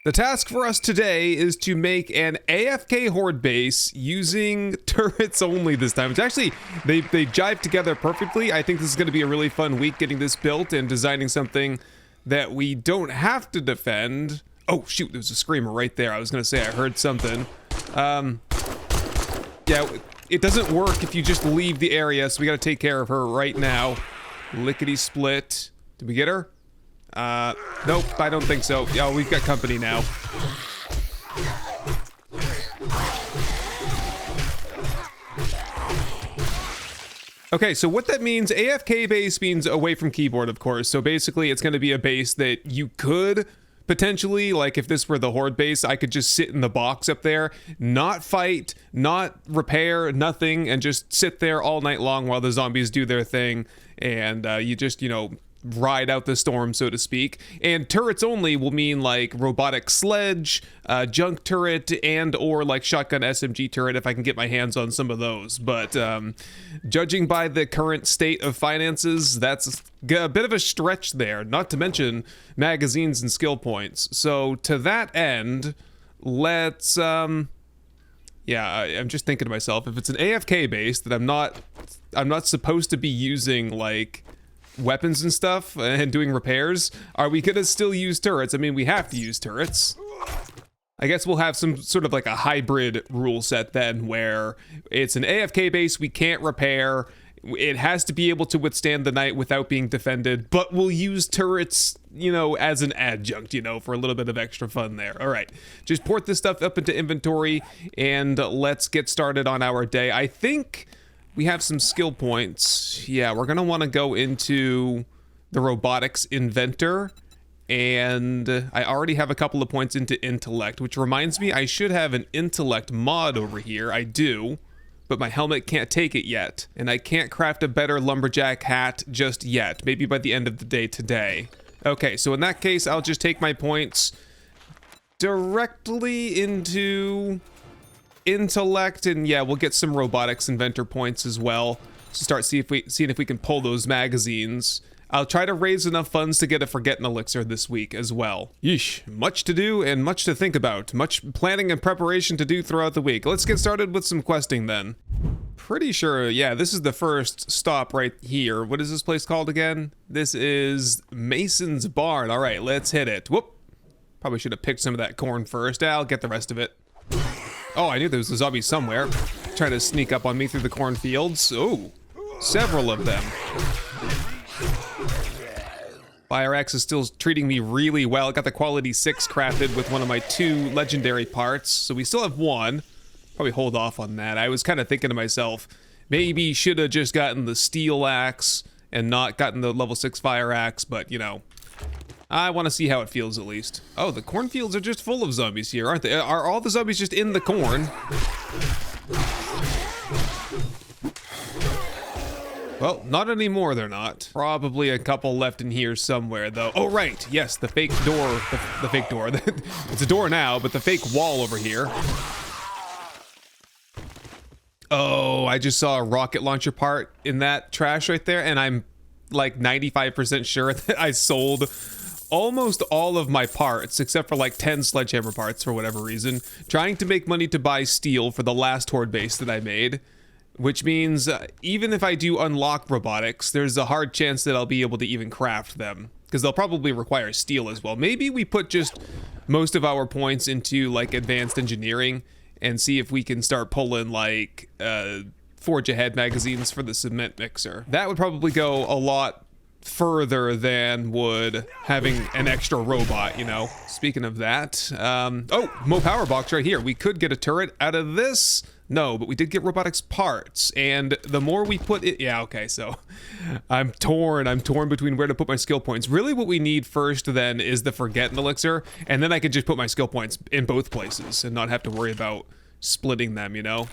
The task for us today is to make an AFK horde base using turrets only this time. It's actually, they jive together perfectly. I think this is going to be a really fun week getting this built and designing something that we don't have to defend. Oh shoot, there was a screamer right there. I was going to say I heard something. Yeah, it doesn't work if you just leave the area, so we got to take care of her right now. Lickety split. Did we get her? Nope, I don't think so. Yeah, we've got company now. Okay, so what that means, AFK base means away from keyboard, of course. So basically, it's going to be a base that you could potentially, like if this were the horde base, I could just sit in the box up there, not fight, not repair, nothing, and just sit there all night long while the zombies do their thing. And you just, you know, ride out the storm, so to speak. And turrets only will mean like robotic sledge, junk turret, and or like shotgun SMG turret if I can get my hands on some of those. But judging by the current state of finances, that's a bit of a stretch there, not to mention magazines and skill points. So to that end, let's yeah, I'm just thinking to myself, if it's an AFK base that I'm not supposed to be using like weapons and stuff and doing repairs, are we gonna still use turrets? I mean, we have to use turrets. I guess we'll have some sort of like a hybrid rule set then, where it's an AFK base, we can't repair, it has to be able to withstand the night without being defended, but we'll use turrets, you know, as an adjunct, you know, for a little bit of extra fun there. All right, just port this stuff up into inventory and let's get started on our day. I think we have some skill points. Yeah, we're gonna wanna go into the robotics inventor, and I already have a couple of points into intellect, which reminds me I should have an intellect mod over here. I do, but my helmet can't take it yet, and I can't craft a better lumberjack hat just yet. Maybe by the end of the day today. Okay, so in that case, I'll just take my points directly into intellect, and yeah, we'll get some robotics inventor points as well to start seeing if we can pull those magazines. I'll try to raise enough funds to get a forgetting elixir this week as well. Yeesh, much to do and much to think about, much planning and preparation to do throughout the week. Let's get started with some questing then. Pretty sure, yeah, this is the first stop right here. What is this place called again? This is Mason's Barn. All right, let's hit it. Whoop, probably should have picked some of that corn first. I'll get the rest of it. Oh, I knew there was a zombie somewhere trying to sneak up on me through the cornfields. Oh, several of them. Fire Axe is still treating me really well. I got the quality 6 crafted with one of my 2 legendary parts, so we still have 1. Probably hold off on that. I was kind of thinking to myself, maybe should have just gotten the steel axe and not gotten the level 6 fire axe, but you know, I want to see how it feels at least. Oh, the cornfields are just full of zombies here, aren't they? Are all the zombies just in the corn? Well, not anymore, they're not. Probably a couple left in here somewhere, though. Oh, right. Yes, the fake door. The fake door. It's a door now, but the fake wall over here. Oh, I just saw a rocket launcher part in that trash right there, and I'm like 95% sure that I sold almost all of my parts, except for like 10 sledgehammer parts for whatever reason, trying to make money to buy steel for the last horde base that I made, which means even if I do unlock robotics, there's a hard chance that I'll be able to even craft them, because they'll probably require steel as well. Maybe we put just most of our points into like advanced engineering and see if we can start pulling like forge ahead magazines for the cement mixer. That would probably go a lot further than would having an extra robot, you know. Speaking of that, oh, Mo power box right here. We could get a turret out of this. No, but we did get robotics parts, and the more we put it, yeah, okay, so I'm torn between where to put my skill points. Really what we need first then is the forgetting elixir, and then I could just put my skill points in both places and not have to worry about splitting them, you know.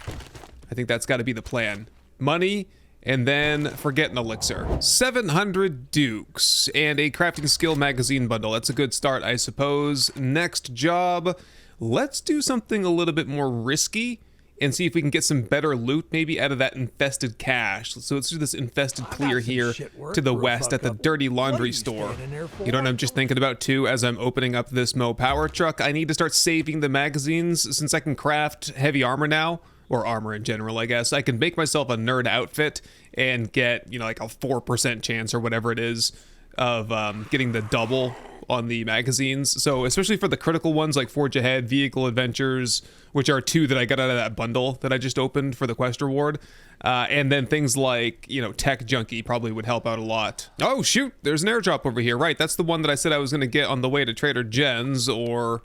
I think that's got to be the plan. Money, and then forgetting elixir. 700 dukes and a crafting skill magazine bundle. That's a good start, I suppose. Next job, let's do something a little bit more risky and see if we can get some better loot maybe out of that infested cache. So let's do this infested clear here to the west at the dirty laundry store. You know what I'm just thinking about too as I'm opening up this Mo power truck? I need to start saving the magazines since I can craft heavy armor now, or armor in general, I guess. I can make myself a nerd outfit and get, you know, like a 4% chance or whatever it is of getting the double on the magazines. So especially for the critical ones like Forge Ahead, Vehicle Adventures, which are 2 that I got out of that bundle that I just opened for the quest reward, and then things like, you know, Tech Junkie probably would help out a lot. Oh shoot, there's an airdrop over here. Right, that's the one that I said I was going to get on the way to Trader Jen's, or...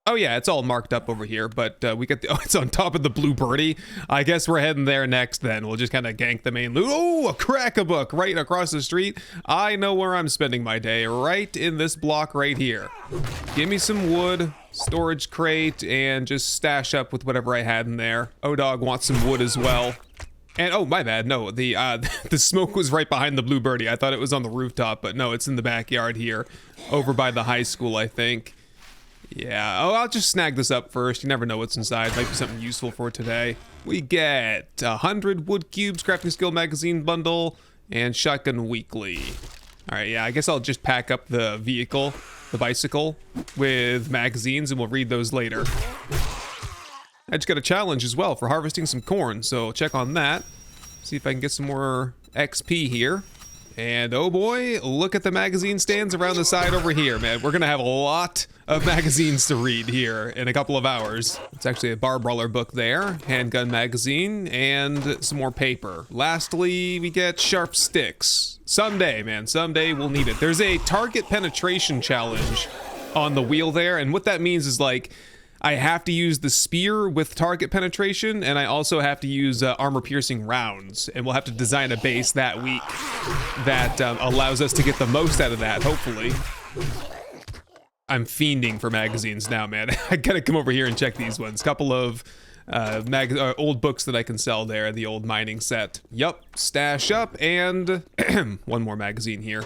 Oh yeah, it's all marked up over here, but we get the, oh, it's on top of the Blue Birdie. I guess we're heading there next then. We'll just kind of gank the main loot. Oh, a crack-a-book right across the street. I know where I'm spending my day, right in this block right here. Give me some wood, storage crate, and just stash up with whatever I had in there. O-Dog wants some wood as well. And oh, my bad, no, the smoke was right behind the Blue Birdie. I thought it was on the rooftop, but no, it's in the backyard here, over by the high school, I think. Yeah, oh, I'll just snag this up first. You never know what's inside. Might be something useful for today. We get 100 wood cubes, crafting skill magazine bundle, and shotgun weekly. All right, yeah, I guess I'll just pack up the vehicle, the bicycle, with magazines, and we'll read those later. I just got a challenge as well for harvesting some corn, so check on that. See if I can get some more XP here. And oh boy, look at the magazine stands around the side over here, man. We're gonna have a lot of magazines to read here in a couple of hours. It's actually a bar brawler book there, handgun magazine, and some more paper. Lastly, we get sharp sticks. Someday, man, someday we'll need it. There's a target penetration challenge on the wheel there, and what that means is like, I have to use the spear with target penetration, and I also have to use armor-piercing rounds, and we'll have to design a base that week that allows us to get the most out of that, hopefully. I'm fiending for magazines now, man. I gotta come over here and check these ones. Couple of old books that I can sell there, the old mining set. Yup, stash up, and one more magazine here.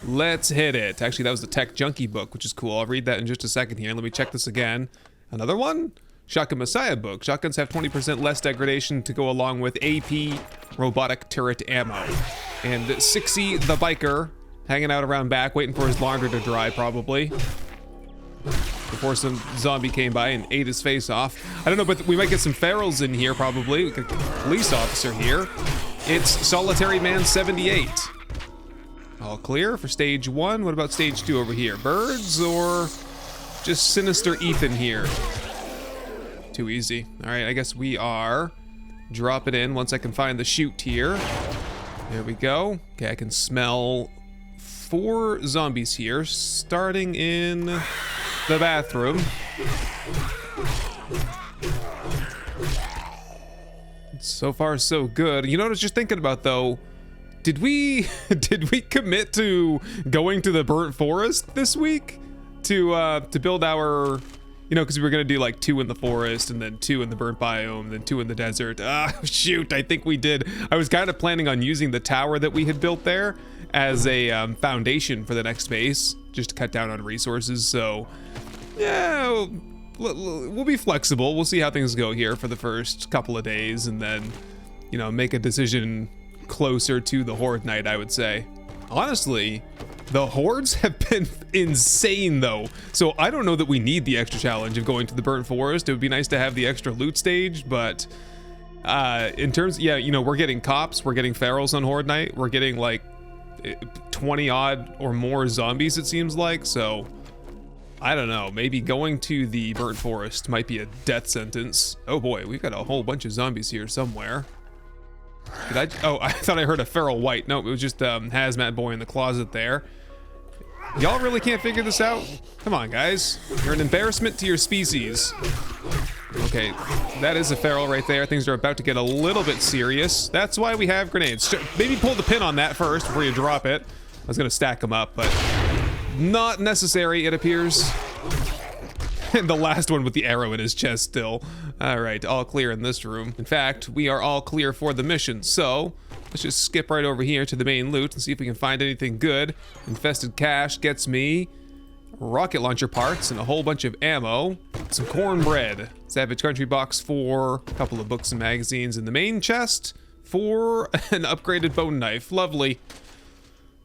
Let's hit it. Actually, that was the Tech Junkie book, which is cool. I'll read that in just a second here. Let me check this again. Another one? Shotgun Messiah book. Shotguns have 20% less degradation to go along with AP robotic turret ammo. And Sixie the biker hanging out around back, waiting for his laundry to dry probably. Before some zombie came by and ate his face off. I don't know, but we might get some ferals in here probably. We got a police officer here. It's Solitary Man 78. All clear for stage 1. What about stage 2 over here? Birds or just Sinister Ethan here? Too easy. All right, I guess we are. Drop it in once I can find the chute here. There we go. Okay, I can smell 4 zombies here, starting in the bathroom. So far, so good. You know what I was just thinking about though? Did we commit to going to the burnt forest this week to build our, you know, because we were gonna do like 2 in the forest and then 2 in the burnt biome, then 2 in the desert. Shoot, I think we did. I was kind of planning on using the tower that we had built there as a foundation for the next base, just to cut down on resources. So yeah, we'll be flexible. We'll see how things go here for the first couple of days, and then, you know, make a decision closer to the Horde night, I would say. Honestly, the Hordes have been insane though, so I don't know that we need the extra challenge of going to the burnt forest. It would be nice to have the extra loot stage, but in terms, yeah, you know, we're getting cops, we're getting ferals on Horde night, we're getting like 20 odd or more zombies, it seems like. So I don't know, maybe going to the burnt forest might be a death sentence. Oh boy, we've got a whole bunch of zombies here somewhere. Did I? Oh, I thought I heard a feral white. No, it was just hazmat boy in the closet there. Y'all really can't figure this out? Come on, guys. You're an embarrassment to your species. Okay, that is a feral right there. Things are about to get a little bit serious. That's why we have grenades. Maybe pull the pin on that first before you drop it. I was gonna stack them up, but not necessary, it appears. And the last one with the arrow in his chest still. All right, all clear in this room. In fact, we are all clear for the mission, so let's just skip right over here to the main loot and see if we can find anything good. Infested cache gets me rocket launcher parts and a whole bunch of ammo. some cornbread. Savage Country box for a couple of books and magazines in the main chest for an upgraded bone knife. Lovely.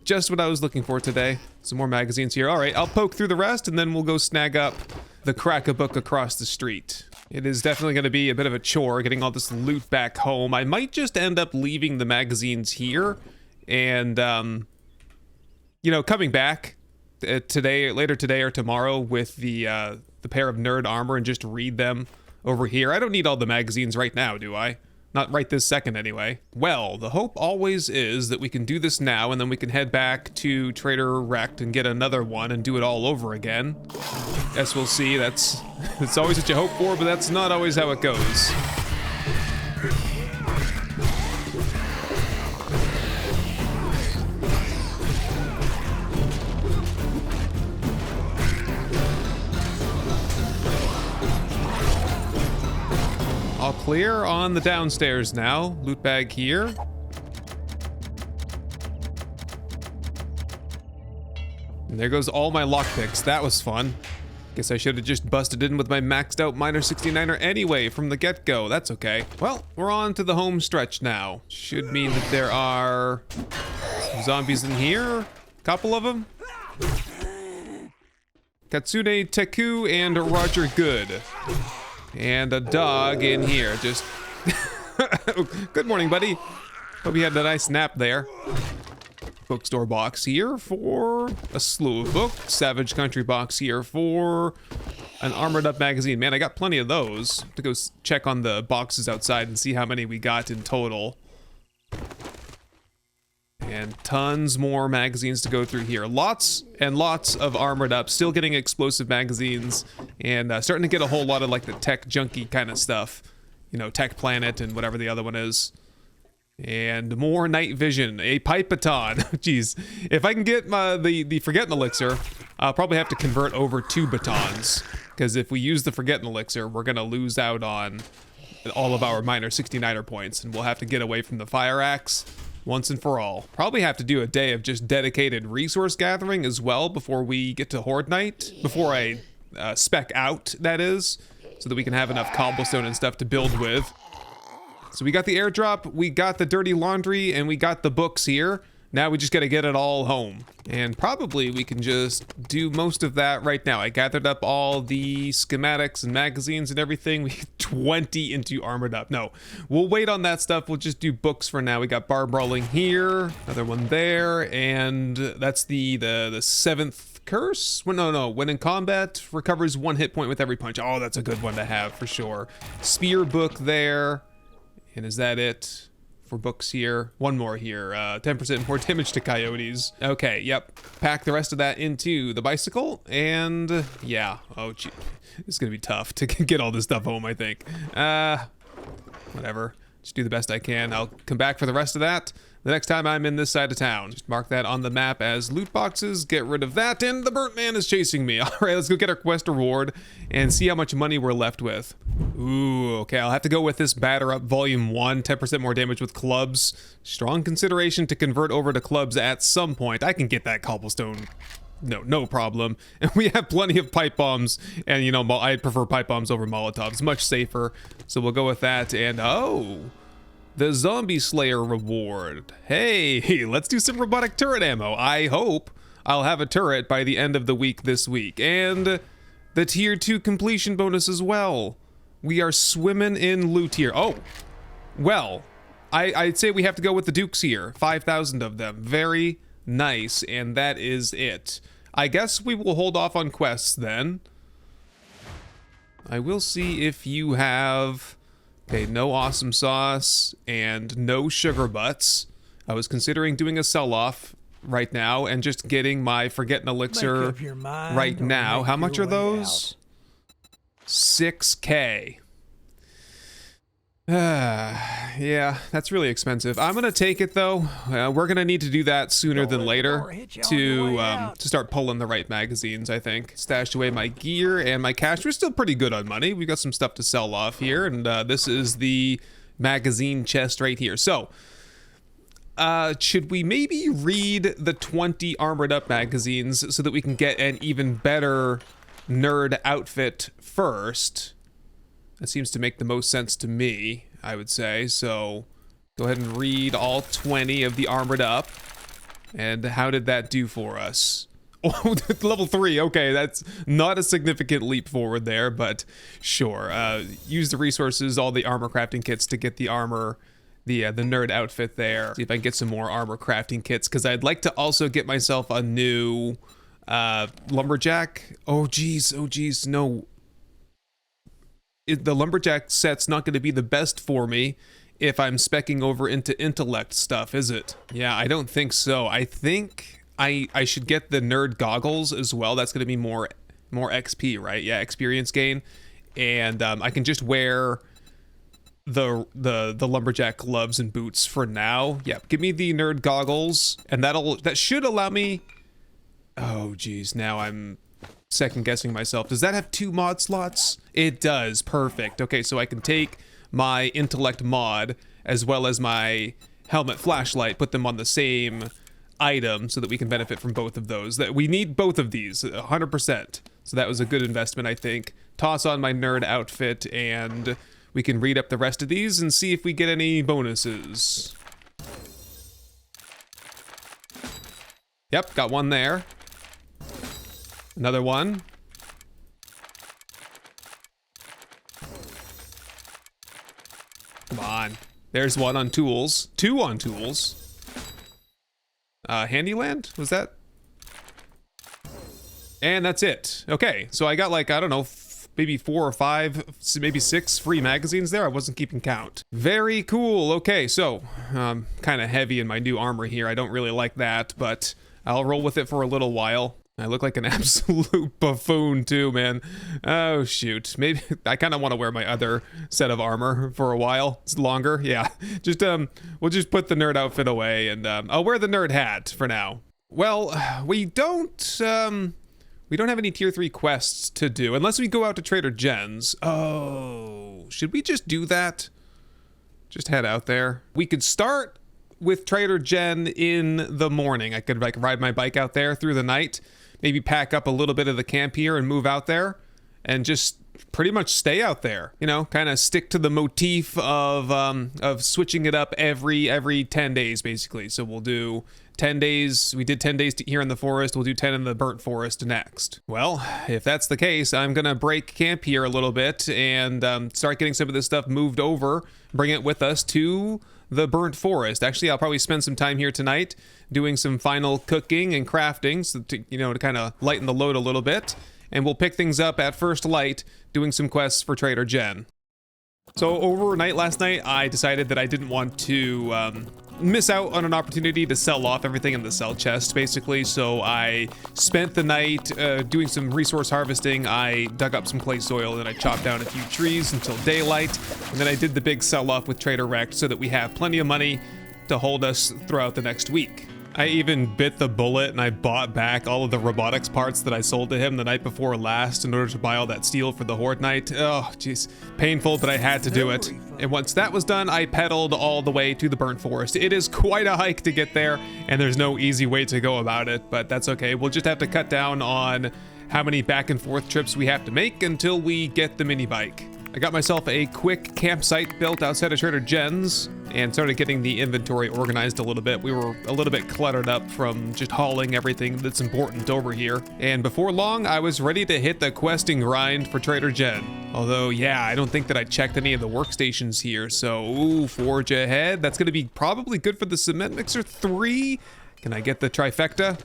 Just what I was looking for today. Some more magazines here. All right, I'll poke through the rest and then we'll go snag up the crack-a-book across the street. It is definitely going to be a bit of a chore getting all this loot back home. I might just end up leaving the magazines here and, you know, coming back later today or tomorrow with the pair of nerd armor and just read them over here. I don't need all the magazines right now, do I? Not right this second, anyway. Well, the hope always is that we can do this now, and then we can head back to Trader Rect and get another one and do it all over again. As we'll see, that's always what you hope for, but that's not always how it goes. All clear on the downstairs now. Loot bag here. And there goes all my lockpicks. That was fun. Guess I should have just busted in with my maxed out Miner 69er anyway from the get-go. That's okay. Well, we're on to the home stretch now. Should mean that there are some zombies in here. A couple of them. Katsune Teku and Roger Good. And a dog in here, just... Good morning, buddy. Hope you had a nice nap there. Bookstore box here for a slew of books. Savage Country box here for an armored up magazine. Man, I got plenty of those. To go check on the boxes outside and see how many we got in total. And tons more magazines to go through here. Lots and lots of armored up. Still getting explosive magazines. And starting to get a whole lot of like the tech junkie kind of stuff. You know, Tech Planet and whatever the other one is. And more night vision. A pipe baton. Jeez. If I can get the Forgetting Elixir, I'll probably have to convert over to batons. Because if we use the Forgetting Elixir, we're going to lose out on all of our Miner 69er points. And we'll have to get away from the Fire Axe once and for all. Probably have to do a day of just dedicated resource gathering as well before we get to Horde Night. Before I spec out, that is. So that we can have enough cobblestone and stuff to build with. So we got the airdrop, we got the dirty laundry, and we got the books here. Now we just gotta get it all home. And probably we can just do most of that right now. I gathered up all the schematics and magazines and everything. We have 20 into armored up. No, we'll wait on that stuff. We'll just do books for now. We got bar brawling here, another one there, and that's the 7th curse? Well, no. When in combat, recovers 1 hit point with every punch. Oh, that's a good one to have for sure. Spear book there. And is that it for books here? One more here. 10% more damage to coyotes. Okay, yep. Pack the rest of that into the bicycle. And yeah. Oh, gee. It's going to be tough to get all this stuff home, I think. Whatever. Just do the best I can. I'll come back for the rest of that the next time I'm in this side of town. Just mark that on the map as loot boxes. Get rid of that. And the burnt man is chasing me. All right, let's go get our quest reward and see how much money we're left with. Ooh, okay. I'll have to go with this Batter Up Volume 1. 10% more damage with clubs. Strong consideration to convert over to clubs at some point. I can get that cobblestone. No problem. And we have plenty of pipe bombs. And, you know, I prefer pipe bombs over Molotovs. Much safer. So we'll go with that. And, oh, the Zombie Slayer reward. Hey, let's do some robotic turret ammo. I hope I'll have a turret by the end of the week this week. And the tier 2 completion bonus as well. We are swimming in loot here. Oh, well, I'd say we have to go with the Dukes here. 5,000 of them. Very nice. And that is it. I guess we will hold off on quests then. I will see if you have... Okay, no awesome sauce and no sugar butts. I was considering doing a sell-off right now and just getting my Forgetting Elixir right now. How much are those? 6K. Yeah, that's really expensive. I'm gonna take it though. We're gonna need to do that sooner than later to start pulling the right magazines, I think. Stashed away my gear and my cash. We're still pretty good on money. We got some stuff to sell off here, and this is the magazine chest right here. So, should we maybe read the 20 armored up magazines so that we can get an even better nerd outfit first. That seems to make the most sense to me, I would say. So go ahead and read all 20 of the armored up. And how did that do for us? Oh, level 3. Okay, that's not a significant leap forward there, but sure. Use the resources, all the armor crafting kits to get the armor, the nerd outfit there. See if I can get some more armor crafting kits, because I'd like to also get myself a new lumberjack. Oh geez, no. The lumberjack set's not going to be the best for me if I'm specking over into intellect stuff, is it? Yeah, I don't think so. I think I should get the nerd goggles as well. That's going to be more XP, right? Yeah, experience gain. And I can just wear the lumberjack gloves and boots for now. Yeah, give me the nerd goggles, and that should allow me. Oh geez, now I'm second guessing myself. Does that have 2 mod slots? It does. Perfect. Okay, so I can take my intellect mod as well as my helmet flashlight, put them on the same item so that we can benefit from both of those. That we need both of these 100%. So that was a good investment, I think. Toss on my nerd outfit, and we can read up the rest of these and see if we get any bonuses. Yep, got one there. Another one. Come on. There's one on tools. 2 on tools. Handyland? Was that? And that's it. Okay, so I got like, I don't know, maybe 4 or 5, maybe 6 free magazines there. I wasn't keeping count. Very cool. Okay, so kind of heavy in my new armor here. I don't really like that, but I'll roll with it for a little while. I look like an absolute buffoon too, man. Oh shoot. Maybe I kind of want to wear my other set of armor for a while. It's longer. Yeah. Just we'll just put the nerd outfit away, and I'll wear the nerd hat for now. Well, we don't have any tier 3 quests to do unless we go out to Trader Jen's. Oh, should we just do that? Just head out there. We could start with Trader Jen in the morning. I could like ride my bike out there through the night, maybe pack up a little bit of the camp here and move out there and just pretty much stay out there, you know, kind of stick to the motif of switching it up every 10 days basically. So we'll do 10 days. We did 10 days here in the forest. We'll do 10 in the burnt forest next. Well, if that's the case, I'm gonna break camp here a little bit and start getting some of this stuff moved over, bring it with us to the burnt forest. Actually, I'll probably spend some time here tonight doing some final cooking and crafting, so to kind of lighten the load a little bit. And we'll pick things up at first light, doing some quests for Trader Jen. So overnight last night, I decided that I didn't want to miss out on an opportunity to sell off everything in the sell chest, basically. So I spent the night doing some resource harvesting. I dug up some clay soil and I chopped down a few trees until daylight. And then I did the big sell off with Trader Rex so that we have plenty of money to hold us throughout the next week. I even bit the bullet and I bought back all of the robotics parts that I sold to him the night before last in order to buy all that steel for the Horde Night. Oh, jeez. Painful, but I had to do it. And once that was done, I pedaled all the way to the burnt forest. It is quite a hike to get there, and there's no easy way to go about it, but that's okay. We'll just have to cut down on how many back and forth trips we have to make until we get the mini bike. I got myself a quick campsite built outside of Trader Jen's and started getting the inventory organized a little bit. We were a little bit cluttered up from just hauling everything that's important over here. And before long, I was ready to hit the questing grind for Trader Jen. Although, yeah, I don't think that I checked any of the workstations here. So, ooh, forge ahead. That's going to be probably good for the cement mixer 3. Can I get the trifecta?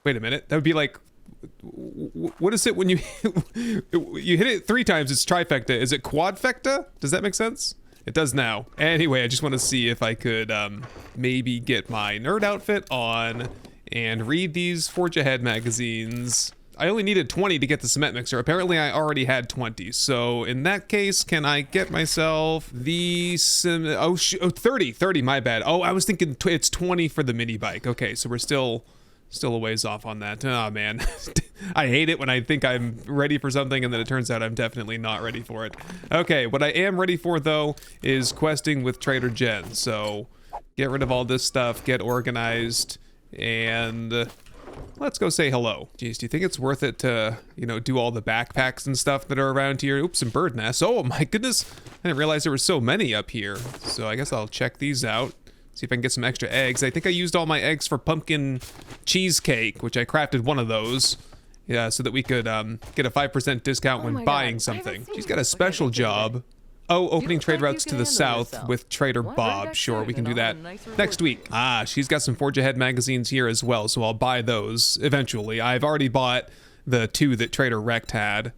Wait a minute. That would be like... What is it when you you hit it 3 times? It's trifecta. Is it quadfecta? Does that make sense? It does now. Anyway, I just want to see if I could maybe get my nerd outfit on and read these Forge Ahead magazines. I only needed 20 to get the cement mixer. Apparently I already had 20. So in that case, can I get myself the 30, my bad. Oh, I was thinking it's 20 for the mini bike. Okay, so we're still a ways off on that. Oh man, I hate it when I think I'm ready for something and then it turns out I'm definitely not ready for it. Okay, what I am ready for though is questing with Trader Jen. So get rid of all this stuff, get organized, and Let's go say hello. Geez, do you think it's worth it to, you know, do all the backpacks and stuff that are around here? Oops, some bird nests. Oh my goodness. I didn't realize there were so many up here. So I guess I'll check these out. See if I can get some extra eggs. I think I used all my eggs for pumpkin cheesecake, which I crafted one of those. Yeah, so that we could get a 5% discount when buying something. She's got a special job. Oh, opening trade routes to the south with Trader Bob. Sure, we can do that next week. Ah, she's got some Forge Ahead magazines here as well, so I'll buy those eventually. I've already bought the 2 that Trader Rect had.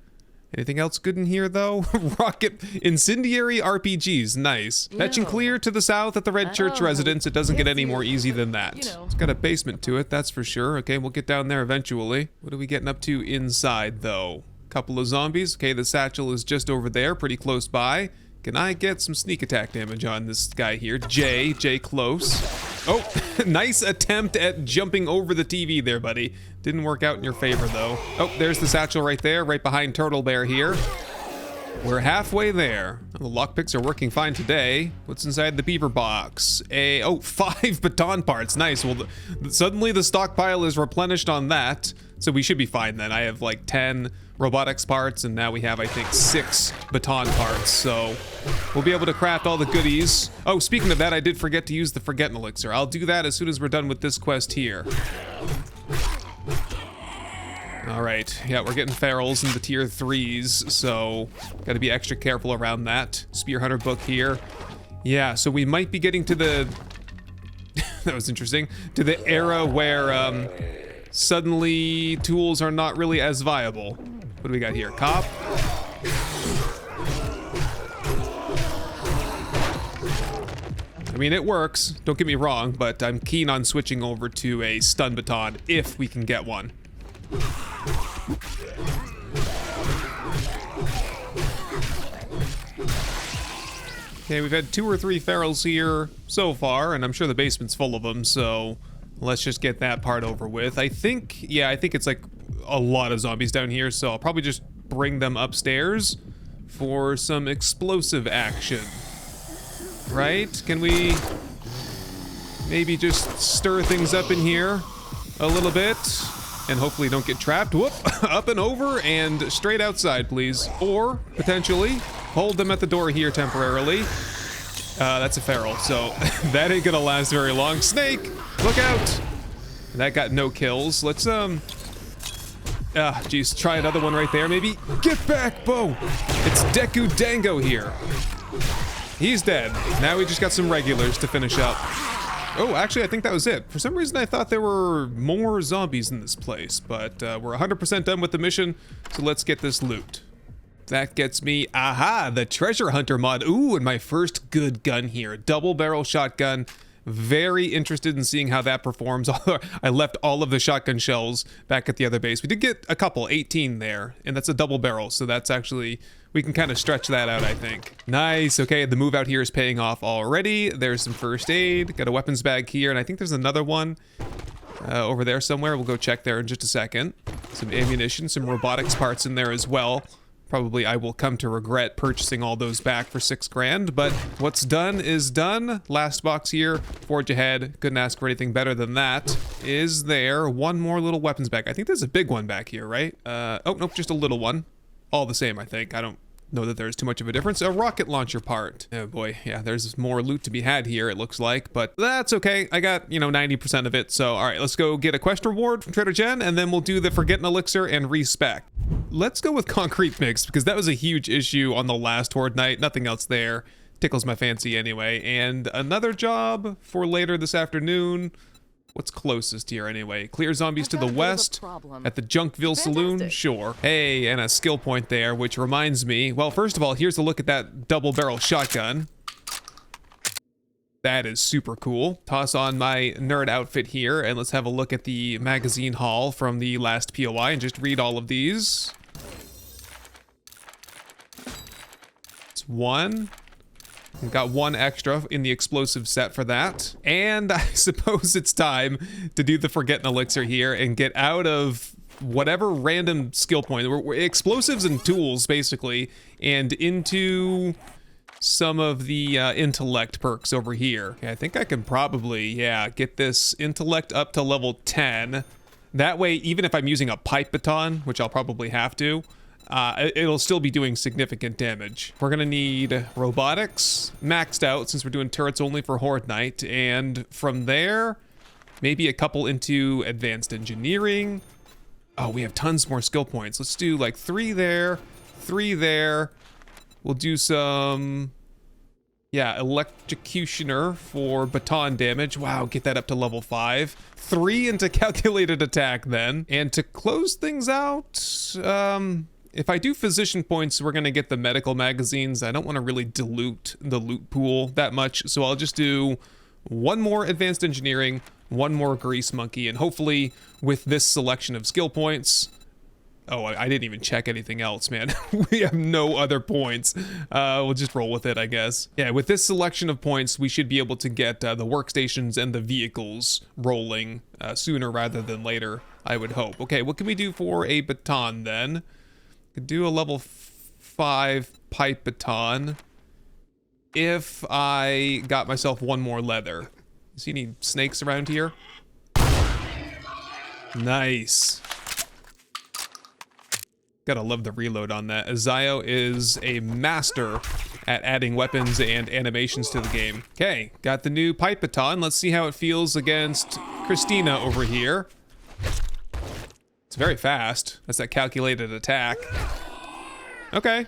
Anything else good in here, though? Rocket Incendiary RPGs. Nice. Fetch and clear to the south at the Red Church residence. It doesn't get any more easy than that. It's got a basement to it, that's for sure. Okay, we'll get down there eventually. What are we getting up to inside, though? Couple of zombies. Okay, the satchel is just over there, pretty close by. Can I get some sneak attack damage on this guy here? Jay close. Oh, nice attempt at jumping over the TV there, buddy. Didn't work out in your favor, though. Oh, there's the satchel right there, right behind Turtle Bear here. We're halfway there. The lockpicks are working fine today. What's inside the beaver box? 5 baton parts. Nice. Well, suddenly the stockpile is replenished on that, so we should be fine then. I have like 10 robotics parts, and now we have, I think, 6 baton parts, so we'll be able to craft all the goodies. Oh, speaking of that, I did forget to use the Forget Elixir. I'll do that as soon as we're done with this quest here. All right, yeah, we're getting ferals into tier 3s, so gotta be extra careful around that. Spear Hunter book here. Yeah, so we might be getting to the... that was interesting. To the era where suddenly tools are not really as viable. What do we got here? Cop? I mean, it works, don't get me wrong, but I'm keen on switching over to a stun baton if we can get one. Okay, we've had 2 or 3 ferals here so far, and I'm sure the basement's full of them, so let's just get that part over with. I think it's like a lot of zombies down here, so I'll probably just bring them upstairs for some explosive action. Right? Can we maybe just stir things up in here a little bit? And hopefully don't get trapped. Whoop! Up and over and straight outside, please. Or, potentially, hold them at the door here temporarily. That's a feral, so that ain't gonna last very long. Snake! Look out! That got no kills. Let's, geez, try another one right there, maybe. Get back, Bo! It's Deku Dango here. He's dead. Now we just got some regulars to finish up. Oh, actually, I think that was it. For some reason, I thought there were more zombies in this place, but we're 100% done with the mission, so let's get this loot. That gets me, aha, the Treasure Hunter mod. Ooh, and my first good gun here. Double barrel shotgun. Very interested in seeing how that performs. I left all of the shotgun shells back at the other base. We did get a couple, 18 there, and that's a double barrel, so that's actually, we can kind of stretch that out, I think. Nice, okay, the move out here is paying off already. There's some first aid, got a weapons bag here, and I think there's another one over there somewhere. We'll go check there in just a second. Some ammunition, some robotics parts in there as well. Probably I will come to regret purchasing all those back for 6 grand, but what's done is done. Last box here, Forge Ahead. Couldn't ask for anything better than that. Is there one more little weapons bag? I think there's a big one back here, right? Oh, nope, just a little one. All the same, I think. I don't know that there's too much of a difference. A rocket launcher part. Oh boy, yeah, there's more loot to be had here, it looks like, but that's okay. I got, 90% of it, so all right, let's go get a quest reward from Trader Jen, and then we'll do the Forget an Elixir and respec. Let's go with concrete mix, because that was a huge issue on the last Horde night. Nothing else there. Tickles my fancy anyway. And another job for later this afternoon. What's closest here anyway? Clear zombies to the west at the Junkville Saloon? Sure. Hey, and a skill point there, which reminds me, well, first of all, here's a look at that double barrel shotgun. That is super cool. Toss on my nerd outfit here, and let's have a look at the magazine haul from the last POI and just read all of these. It's 1. We've got 1 extra in the explosive set for that. And I suppose it's time to do the Forget an Elixir here and get out of whatever random skill point. We're explosives and tools, basically, and into some of the intellect perks over here. Okay, I think I can probably, get this intellect up to level 10. That way, even if I'm using a pipe baton, which I'll probably have to, it'll still be doing significant damage. We're gonna need robotics maxed out since we're doing turrets only for Horde Night, and from there, maybe a couple into advanced engineering. Oh, we have tons more skill points. Let's do like 3 there, 3 there. We'll do some, yeah, electrocutioner for baton damage. Wow, get that up to level 5. 3 into calculated attack then. And to close things out, if I do physician points, we're gonna get the medical magazines. I don't wanna really dilute the loot pool that much, so I'll just do 1 more advanced engineering, 1 more grease monkey, and hopefully with this selection of skill points, oh, I didn't even check anything else, man. We have no other points. We'll just roll with it, I guess. Yeah, with this selection of points, we should be able to get the workstations and the vehicles rolling sooner rather than later, I would hope. Okay, what can we do for a baton then? Could do a level 5 pipe baton if I got myself 1 more leather. See any snakes around here? Nice. Gotta love the reload on that. Azayo is a master at adding weapons and animations to the game. Okay, got the new pipe baton. Let's see how it feels against Christina over here. It's very fast. That's that calculated attack. Okay,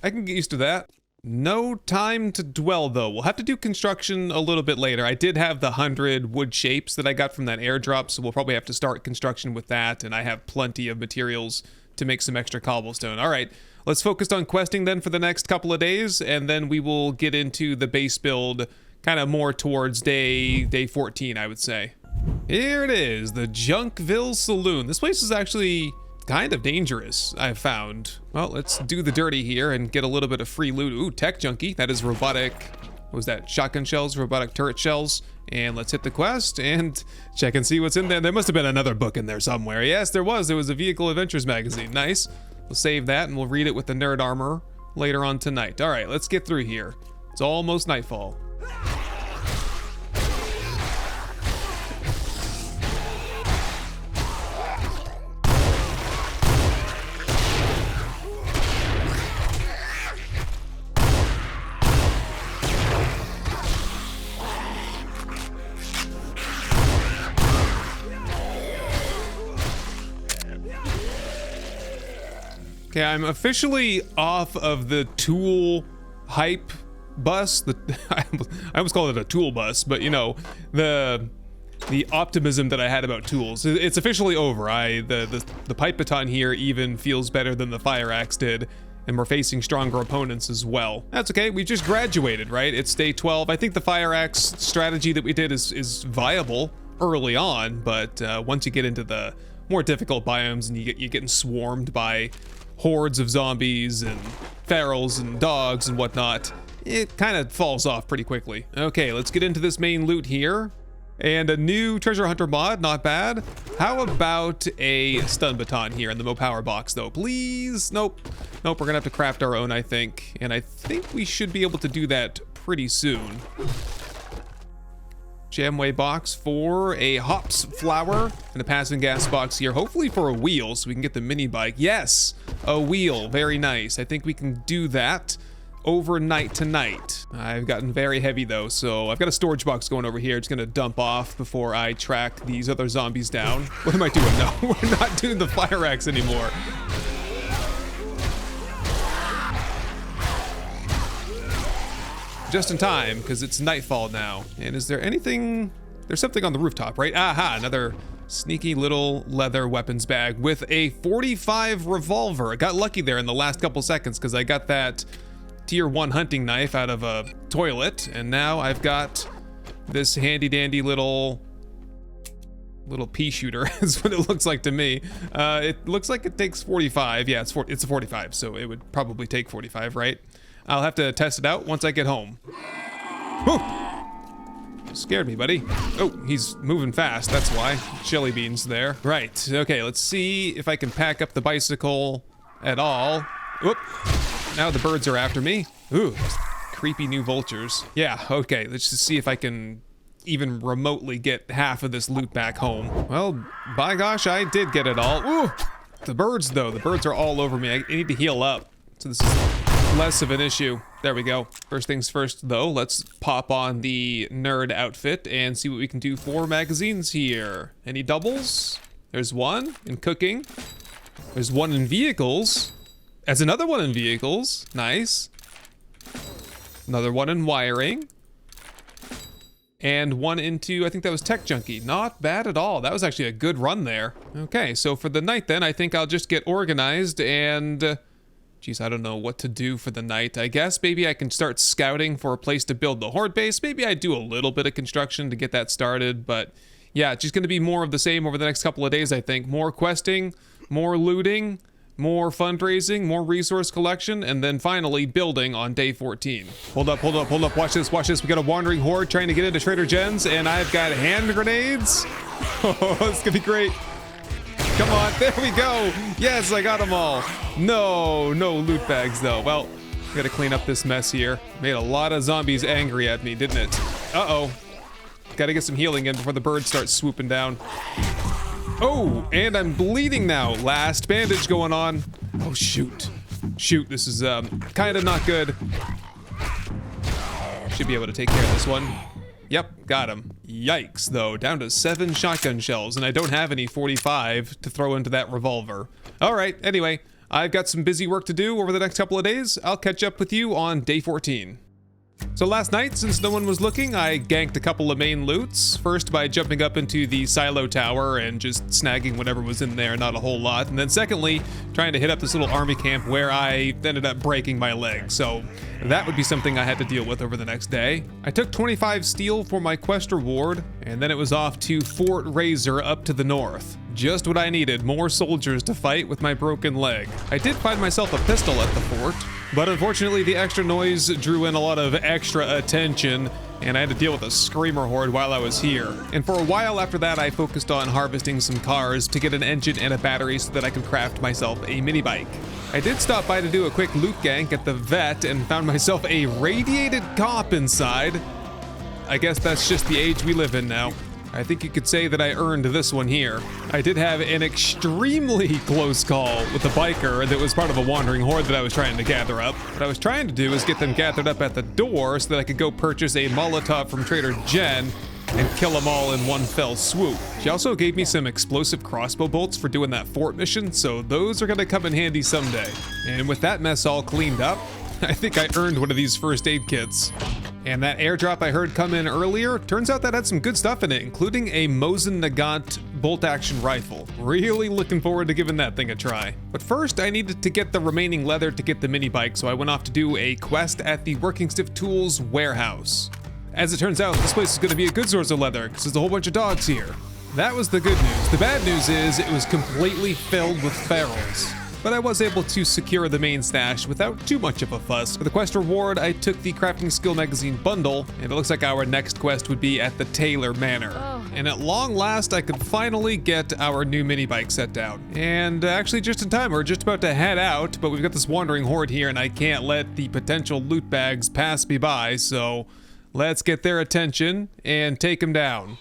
I can get used to that. No time to dwell though. We'll have to do construction a little bit later. I did have the 100 wood shapes that I got from that airdrop, so we'll probably have to start construction with that, and I have plenty of materials to make some extra cobblestone. All right, let's focus on questing then for the next couple of days, and then we will get into the base build kind of more towards day 14, I would say. Here it is, the Junkville Saloon. This place is actually kind of dangerous, I've found. Well, let's do the dirty here and get a little bit of free loot. Ooh, tech junkie. That is robotic, what was that? Shotgun shells, robotic turret shells. And let's hit the quest and check and see what's in there. There must have been another book in there somewhere. Yes, there was. There was a Vehicle Adventures magazine. Nice. We'll save that and we'll read it with the nerd armor later on tonight. All right, let's get through here. It's almost nightfall. Okay, I'm officially off of the tool hype bus. I almost called it a tool bus, but you know, the optimism that I had about tools. It's officially over. The pipe baton here even feels better than the fire axe did, and we're facing stronger opponents as well. That's okay, we just graduated, right? It's day 12. I think the fire axe strategy that we did is viable early on, but once you get into the more difficult biomes and you're getting swarmed by hordes of zombies and ferals and dogs and whatnot, it kind of falls off pretty quickly. Okay, let's get into this main loot here. And a new treasure hunter mod, not bad. How about a stun baton here in the Mopower box though, please? Nope, we're gonna have to craft our own, I think. And I think we should be able to do that pretty soon. Jamway box for a hops flower and a passing gas box here, hopefully for a wheel so we can get the mini bike. Yes, a wheel, very nice. I think we can do that overnight tonight. I've gotten very heavy though, so I've got a storage box going over here. It's gonna dump off before I track these other zombies down. What am I doing? No, we're not doing the fire axe anymore. Just in time, because it's nightfall now. And is there anything? There's something on the rooftop, right? Aha, another sneaky little leather weapons bag with a 45 revolver. I got lucky there in the last couple seconds because I got that tier 1 hunting knife out of a toilet, and now I've got this handy dandy little pea shooter is what it looks like to me. It looks like it takes 45. Yeah, it's a 45, so it would probably take 45, right? I'll have to test it out once I get home. Whew. Scared me, buddy. Oh, he's moving fast, that's why. Jelly beans there. Right, okay, let's see if I can pack up the bicycle at all. Whoop. Now the birds are after me. Ooh, creepy new vultures. Yeah, okay, let's just see if I can even remotely get half of this loot back home. Well, by gosh, I did get it all. Ooh, the birds though, the birds are all over me. I need to heal up. So this is less of an issue. There we go. First things first though, let's pop on the nerd outfit and see what we can do for magazines here. Any doubles? There's one in cooking. There's one in vehicles. There's another one in vehicles. Nice. Another one in wiring. And one into, I think that was Tech Junkie. Not bad at all. That was actually a good run there. Okay, so for the night then, I think I'll just get organized and... Geez, I don't know what to do for the night. I guess maybe I can start scouting for a place to build the Horde base. Maybe I do a little bit of construction to get that started, but yeah, it's just going to be more of the same over the next couple of days, I think. More questing, more looting, more fundraising, more resource collection, and then finally building on day 14. Hold up, hold up, hold up. Watch this, watch this. We got a wandering horde trying to get into Trader Jen's, and I've got hand grenades. Oh, this could be great. Come on, there we go. Yes, I got them all. No loot bags though. Well, gotta clean up this mess here. Made a lot of zombies angry at me, didn't it? Uh-oh. Gotta get some healing in before the birds start swooping down. Oh, and I'm bleeding now. Last bandage going on. Oh, shoot. Shoot, this is kind of not good. Should be able to take care of this one. Yep, got him. Yikes, though. Down to 7 shotgun shells, and I don't have any 45 to throw into that revolver. All right, anyway, I've got some busy work to do over the next couple of days. I'll catch up with you on day 14. So last night, since no one was looking, I ganked a couple of main loots. First by jumping up into the silo tower and just snagging whatever was in there, not a whole lot. And then secondly, trying to hit up this little army camp where I ended up breaking my leg. So that would be something I had to deal with over the next day. I took 25 steel for my quest reward, and then it was off to Fort Razor up to the north. Just what I needed, more soldiers to fight with my broken leg. I did find myself a pistol at the fort, but unfortunately the extra noise drew in a lot of extra attention, and I had to deal with a screamer horde while I was here. And for a while after that, I focused on harvesting some cars to get an engine and a battery so that I could craft myself a mini bike. I did stop by to do a quick loot gank at the vet and found myself a radiated cop inside. I guess that's just the age we live in now. I think you could say that I earned this one here. I did have an extremely close call with a biker that was part of a wandering horde that I was trying to gather up. What I was trying to do is get them gathered up at the door so that I could go purchase a Molotov from Trader Jen and kill them all in one fell swoop. She also gave me some explosive crossbow bolts for doing that fort mission, so those are gonna come in handy someday. And with that mess all cleaned up, I think I earned one of these first aid kits. And that airdrop I heard come in earlier, turns out that had some good stuff in it, including a Mosin Nagant bolt-action rifle. Really looking forward to giving that thing a try. But first, I needed to get the remaining leather to get the mini bike, so I went off to do a quest at the Working Stiff Tools warehouse. As it turns out, this place is going to be a good source of leather, because there's a whole bunch of dogs here. That was the good news. The bad news is it was completely filled with ferals. But I was able to secure the main stash without too much of a fuss. For the quest reward, I took the Crafting Skill Magazine bundle, and it looks like our next quest would be at the Taylor Manor. And at long last, I could finally get our new mini bike set down. And actually just in time, we're just about to head out, but we've got this wandering horde here, and I can't let the potential loot bags pass me by, so let's get their attention and take them down.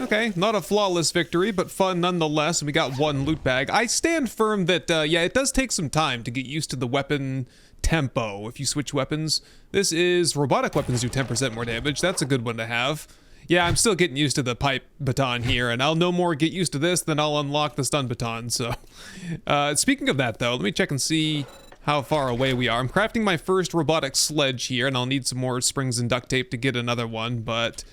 Okay, not a flawless victory, but fun nonetheless, and we got one loot bag. I stand firm that, yeah, it does take some time to get used to the weapon tempo if you switch weapons. This is robotic weapons do 10% more damage. That's a good one to have. Yeah, I'm still getting used to the pipe baton here, and I'll no more get used to this than I'll unlock the stun baton, so. Speaking of that, though, let me check and see how far away we are. I'm crafting my first robotic sledge here, and I'll need some more springs and duct tape to get another one, but...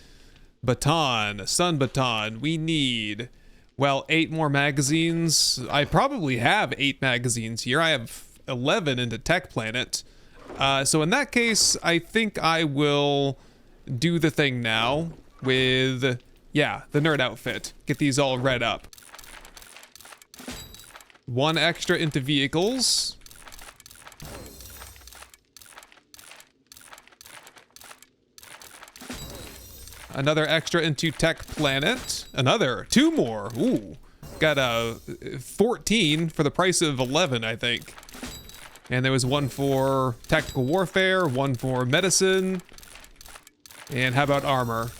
Baton, stun baton, we need, well, 8 more magazines. I probably have 8 magazines here. I have 11 into Tech Planet. So in that case, I think I will do the thing now with, yeah, the nerd outfit. Get these all read up. 1 extra into vehicles. Another extra into Tech Planet. Another, 2 more. Ooh, got a 14 for the price of 11, I think. And there was one for tactical warfare, one for medicine. And how about armor?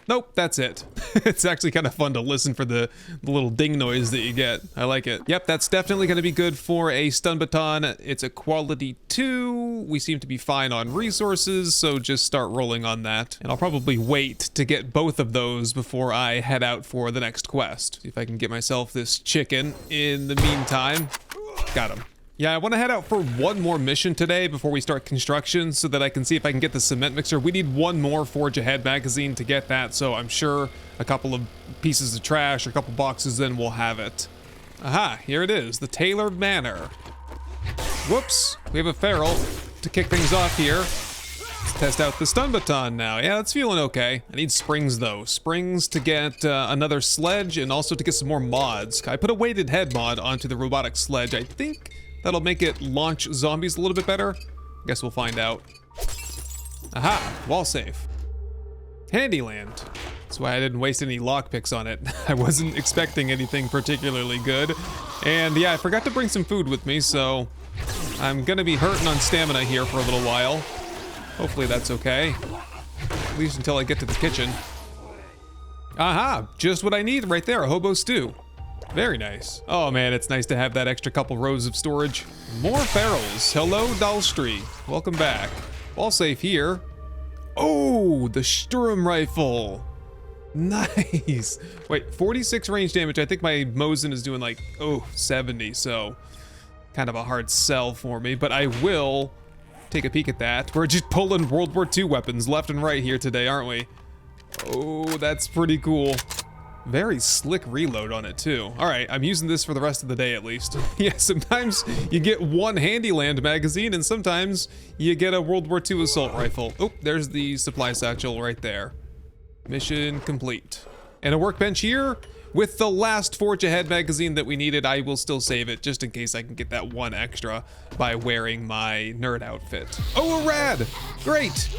Nope, that's it. It's actually kind of fun to listen for the little ding noise that you get. I like it. Yep, that's definitely going to be good for a stun baton. It's a quality 2. We seem to be fine on resources, so just start rolling on that. And I'll probably wait to get both of those before I head out for the next quest. See if I can get myself this chicken in the meantime. Got him. Yeah, I want to head out for one more mission today before we start construction so that I can see if I can get the cement mixer. We need one more Forge Ahead magazine to get that, so I'm sure a couple of pieces of trash or a couple boxes, then we'll have it. Aha, here it is, the Taylor Manor. Whoops, we have a feral to kick things off here. Let's test out the stun baton now. Yeah, it's feeling okay. I need springs though. Springs to get another sledge and also to get some more mods. I put a weighted head mod onto the robotic sledge. I think that'll make it launch zombies a little bit better. Guess we'll find out. Aha, wall safe. Handyland. That's why I didn't waste any lockpicks on it. I wasn't expecting anything particularly good. And yeah, I forgot to bring some food with me, so I'm gonna be hurting on stamina here for a little while. Hopefully that's okay. At least until I get to the kitchen. Aha, just what I need right there, a hobo stew. Very nice. Oh man, it's nice to have that extra couple rows of storage. More ferals. Hello, Dalstry. Welcome back. All safe here. Oh, the Sturm rifle. Nice. Wait, 46 range damage. I think my Mosin is doing like, 70, so kind of a hard sell for me, but I will take a peek at that. We're just pulling World War II weapons left and right here today, aren't we? Oh, that's pretty cool. Very slick reload on it too. All right, I'm using this for the rest of the day at least. Yeah, sometimes you get one Handyland magazine and sometimes you get a World War II assault rifle. Oh, there's the supply satchel right there. Mission complete. And a workbench here with the last Forge Ahead magazine that we needed. I will still save it just in case I can get that one extra by wearing my nerd outfit. Oh, a rad! Great!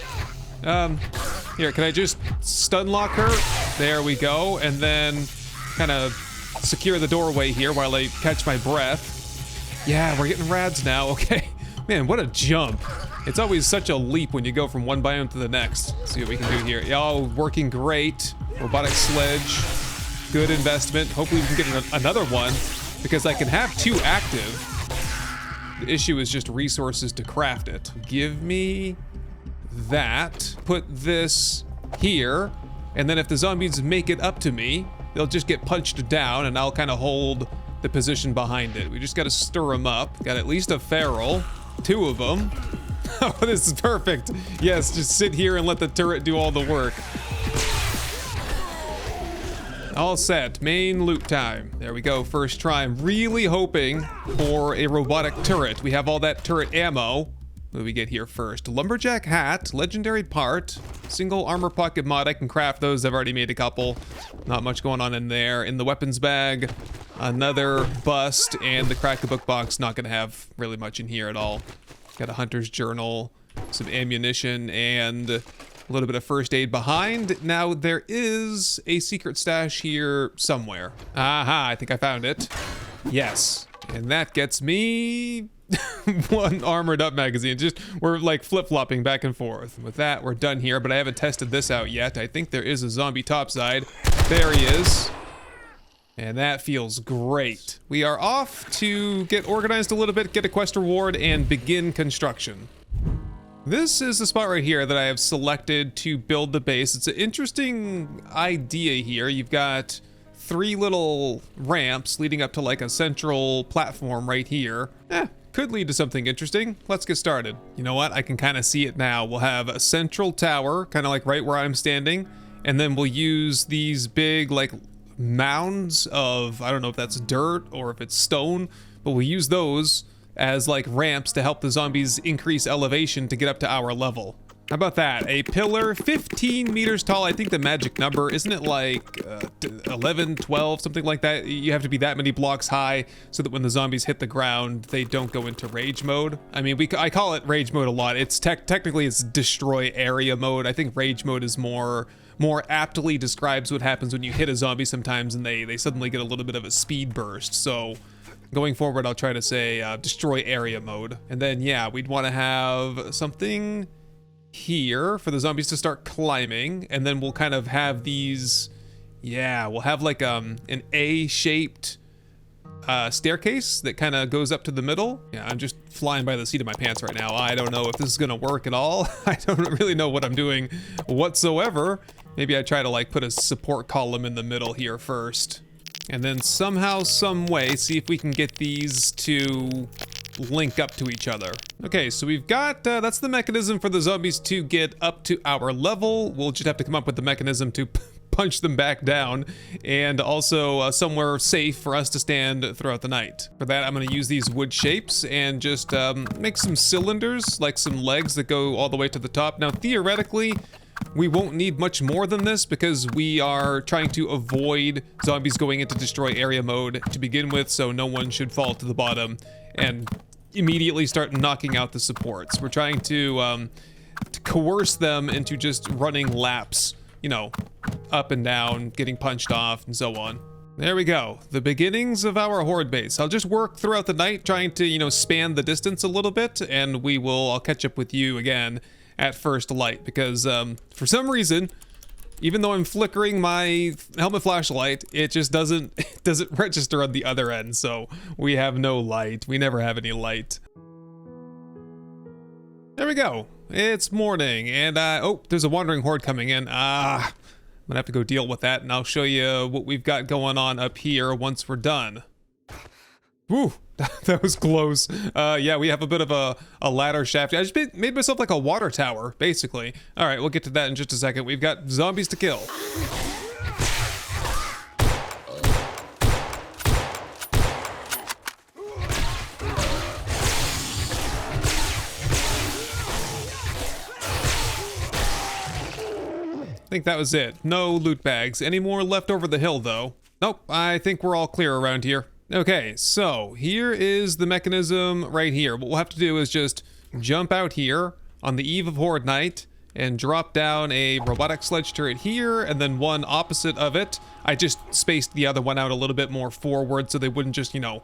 Here, can I just stun lock her? There we go, and then kind of secure the doorway here while I catch my breath. Yeah, we're getting rads now, okay. Man, what a jump. It's always such a leap when you go from one biome to the next. Let's see what we can do here. Oh, working great. Robotic sledge, good investment. Hopefully we can get another one because I can have 2 active. The issue is just resources to craft it. Give me that, put this here, and then if the zombies make it up to me, they'll just get punched down and I'll kind of hold the position behind it. We just got to stir them up. Got at least a feral, 2 of them. Oh, this is perfect. Yes, just sit here and let the turret do all the work. All set, main loot time. There we go, first try. I'm really hoping for a robotic turret. We have all that turret ammo. What do we get here first? Lumberjack hat, legendary part, single armor pocket mod. I can craft those. I've already made a couple. Not much going on in there. In the weapons bag, another bust, and the crack the book box. Not gonna have really much in here at all. Got a hunter's journal, some ammunition, and a little bit of first aid behind. Now there is a secret stash here somewhere. Aha, I think I found it. Yes, and that gets me one armored up magazine. Just we're like flip-flopping back and forth. With that, we're done here, but I haven't tested this out yet. I think there is a zombie topside. There he is. And that feels great. We are off to get organized a little bit, get a quest reward, and begin construction. This is the spot right here that I have selected to build the base. It's an interesting idea here. You've got 3 little ramps leading up to like a central platform right here. Could lead to something interesting. Let's get started. You know what? I can kind of see it now. We'll have a central tower, kind of like right where I'm standing, and then we'll use these big like mounds of, I don't know if that's dirt or if it's stone, but we'll use those as like ramps to help the zombies increase elevation to get up to our level. How about that? A pillar 15 meters tall. I think the magic number, isn't it like 11, 12, something like that? You have to be that many blocks high so that when the zombies hit the ground, they don't go into rage mode. I mean, I call it rage mode a lot. It's technically it's destroy area mode. I think rage mode is more aptly describes what happens when you hit a zombie sometimes and they suddenly get a little bit of a speed burst. So Going forward, I'll try to say destroy area mode. And then, yeah, we'd want to have something here for the zombies to start climbing. And then we'll kind of have these, yeah, we'll have like an A-shaped staircase that kind of goes up to the middle. Yeah, I'm just flying by the seat of my pants right now. I don't know if this is gonna work at all. I don't really know what I'm doing whatsoever. Maybe I try to like put a support column in the middle here first. And then somehow, some way, see if we can get these to link up to each other. Okay, so we've got, that's the mechanism for the zombies to get up to our level. We'll just have to come up with the mechanism to punch them back down, and also somewhere safe for us to stand throughout the night. For that, I'm gonna use these wood shapes and just make some cylinders, like some legs that go all the way to the top. Now, theoretically, we won't need much more than this because we are trying to avoid zombies going into destroy area mode to begin with, so no one should fall to the bottom and immediately start knocking out the supports. We're trying to coerce them into just running laps, you know, up and down, getting punched off, and so on. There we go. The beginnings of our horde base. I'll just work throughout the night trying to, you know, span the distance a little bit, and I'll catch up with you again at first light, because for some reason, even though I'm flickering my helmet flashlight, it just doesn't register on the other end, so we have no light. We never have any light. There we go. It's morning, and oh, there's a wandering horde coming in. I'm gonna have to go deal with that, and I'll show you what we've got going on up here once we're done. Woo, that was close. Yeah, we have a bit of a ladder shaft. I just made myself like a water tower, basically. All right, we'll get to that in just a second. We've got zombies to kill. I think that was it. No loot bags. Any more left over the hill, though? Nope, I think we're all clear around here. Okay, so here is the mechanism right here. What we'll have to do is just jump out here on the eve of Horde Night and drop down a robotic sledge turret here, and then one opposite of it. I just spaced the other one out a little bit more forward so they wouldn't just, you know,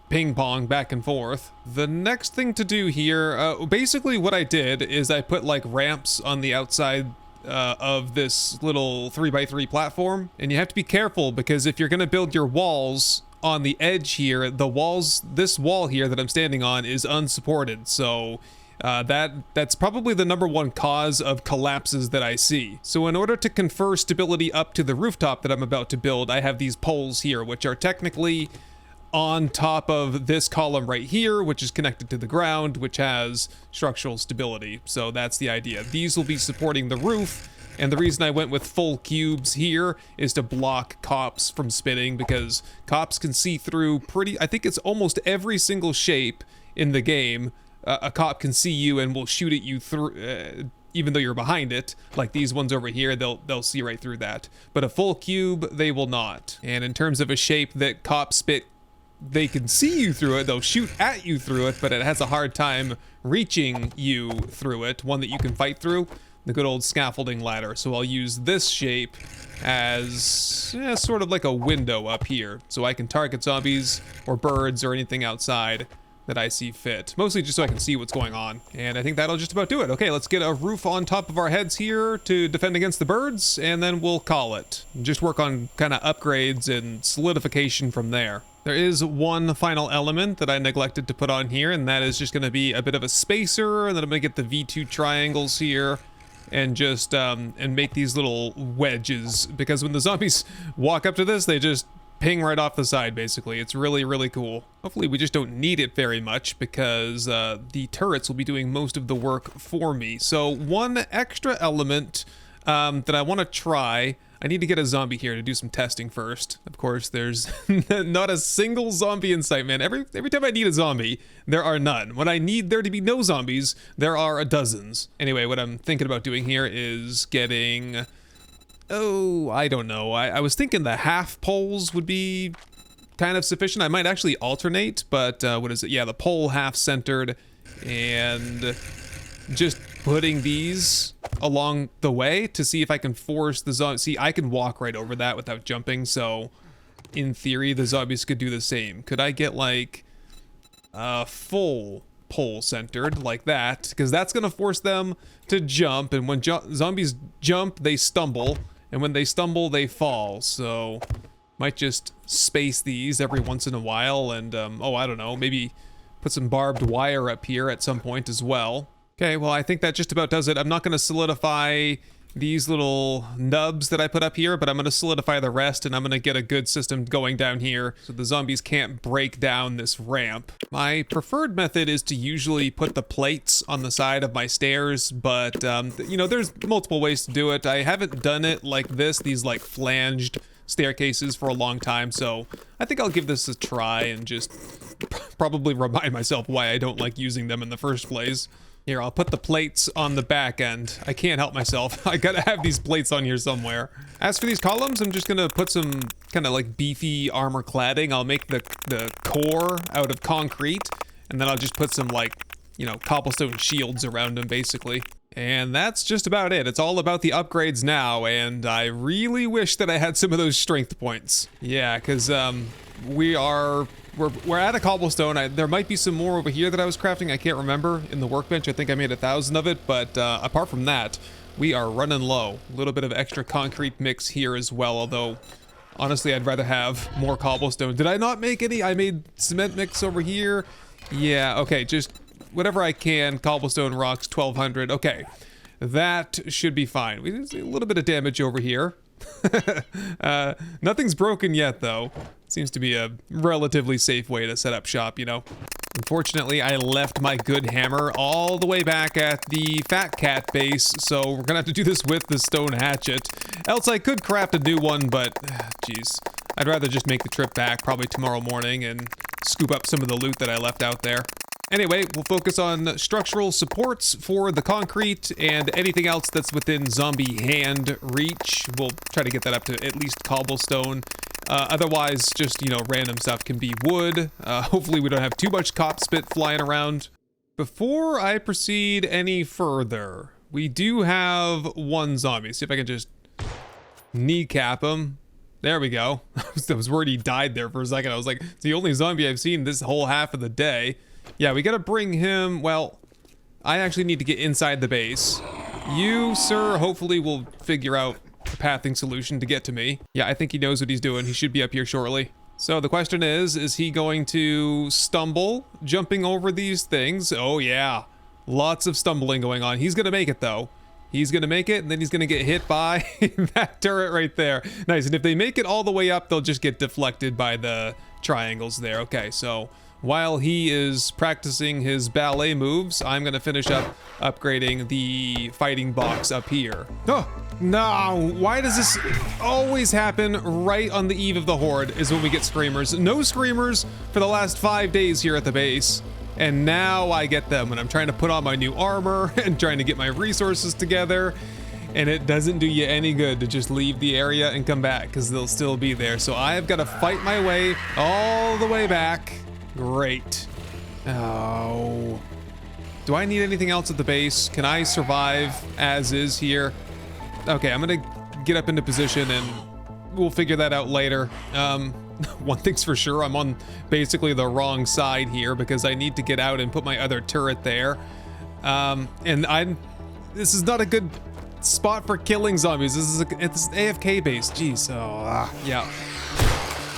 ping pong back and forth. The next thing to do here, basically what I did is I put like ramps on the outside of this little 3x3 platform, and you have to be careful because if you're gonna build your walls on the edge here, this wall here that I'm standing on is unsupported, so that's probably the #1 cause of collapses that I see. So in order to confer stability up to the rooftop that I'm about to build, I have these poles here, which are technically on top of this column right here, which is connected to the ground, which has structural stability. So that's the idea. These will be supporting the roof, and the reason I went with full cubes here is to block cops from spitting, because cops can see through I think it's almost every single shape in the game. A cop can see you and will shoot at you through, even though you're behind it. Like these ones over here, they'll see right through that. But a full cube, they will not. And in terms of a shape that cops spit, they can see you through it, they'll shoot at you through it, but it has a hard time reaching you through it. One that you can fight through, the good old scaffolding ladder. So I'll use this shape as sort of like a window up here, so I can target zombies or birds or anything outside that I see fit. Mostly just so I can see what's going on. And I think that'll just about do it. Okay, let's get a roof on top of our heads here to defend against the birds, and then we'll call it. Just work on kind of upgrades and solidification from there. There is one final element that I neglected to put on here, and that is just going to be a bit of a spacer, and then I'm going to get the V2 triangles here and just and make these little wedges, because when the zombies walk up to this, they just ping right off the side, basically. It's really, really cool. Hopefully we just don't need it very much, because the turrets will be doing most of the work for me. So one extra element that I want to try, I need to get a zombie here to do some testing first. Of course, there's not a single zombie in sight, man. Every time I need a zombie, there are none. When I need there to be no zombies, there are dozens. Anyway, what I'm thinking about doing here is getting, oh, I don't know. I was thinking the half poles would be kind of sufficient. I might actually alternate, but what is it? Yeah, the pole half centered, and just putting these along the way to see if I can force the zombie. See, I can walk right over that without jumping, so in theory, the zombies could do the same. Could I get like a full pole centered like that? Because that's going to force them to jump. And when zombies jump, they stumble. And when they stumble, they fall. So might just space these every once in a while. And, oh, I don't know, maybe put some barbed wire up here at some point as well. Okay, well, I think that just about does it. I'm not going to solidify these little nubs that I put up here, but I'm going to solidify the rest, and I'm going to get a good system going down here so the zombies can't break down this ramp. My preferred method is to usually put the plates on the side of my stairs, but, you know, there's multiple ways to do it. I haven't done it like this, these like flanged staircases, for a long time, so I think I'll give this a try and just probably remind myself why I don't like using them in the first place. Here, I'll put the plates on the back end. I can't help myself. I gotta have these plates on here somewhere. As for these columns, I'm just gonna put some kind of like beefy armor cladding. I'll make the core out of concrete, and then I'll just put some like, you know, cobblestone shields around them basically. And that's just about it. It's all about the upgrades now, and I really wish that I had some of those strength points. Yeah, because we're at a cobblestone. There might be some more over here that I was crafting. I can't remember in the workbench. I think I made 1,000 of it, but apart from that, we are running low. A little bit of extra concrete mix here as well, although honestly, I'd rather have more cobblestone. Did I not make any? I made cement mix over here. Yeah, okay, just whatever I can. Cobblestone rocks, 1,200. Okay, that should be fine. We did a little bit of damage over here. Nothing's broken yet, though. Seems to be a relatively safe way to set up shop, you know. Unfortunately, I left my good hammer all the way back at the Fat Cat base, so we're gonna have to do this with the stone hatchet. Else I could craft a new one, but, geez. I'd rather just make the trip back probably tomorrow morning and scoop up some of the loot that I left out there. Anyway, we'll focus on structural supports for the concrete and anything else that's within zombie hand reach. We'll try to get that up to at least cobblestone. Otherwise, just, you know, random stuff can be wood. Hopefully we don't have too much cop spit flying around. Before I proceed any further, we do have one zombie. See if I can just kneecap him. There we go. I was worried he died there for a second. I was like, it's the only zombie I've seen this whole half of the day. Yeah, we gotta bring him, well, I actually need to get inside the base. You, sir, hopefully will figure out a pathing solution to get to me. Yeah, I think he knows what he's doing. He should be up here shortly. So the question is he going to stumble jumping over these things? Oh yeah, lots of stumbling going on. He's gonna make it though. He's gonna make it, and then he's gonna get hit by that turret right there. Nice, and if they make it all the way up, they'll just get deflected by the triangles there. Okay, so while he is practicing his ballet moves, I'm gonna finish up upgrading the fighting box up here. Oh, no, why does this always happen right on the eve of the Horde is when we get screamers? No screamers for the last 5 days here at the base. And now I get them when I'm trying to put on my new armor and trying to get my resources together. And it doesn't do you any good to just leave the area and come back because they'll still be there. So I've got to fight my way all the way back. Great. Oh. Do I need anything else at the base? Can I survive as is here? Okay, I'm gonna get up into position and we'll figure that out later. One thing's for sure, I'm on basically the wrong side here because I need to get out and put my other turret there. This is not a good spot for killing zombies. It's an AFK base. Jeez. Oh, yeah.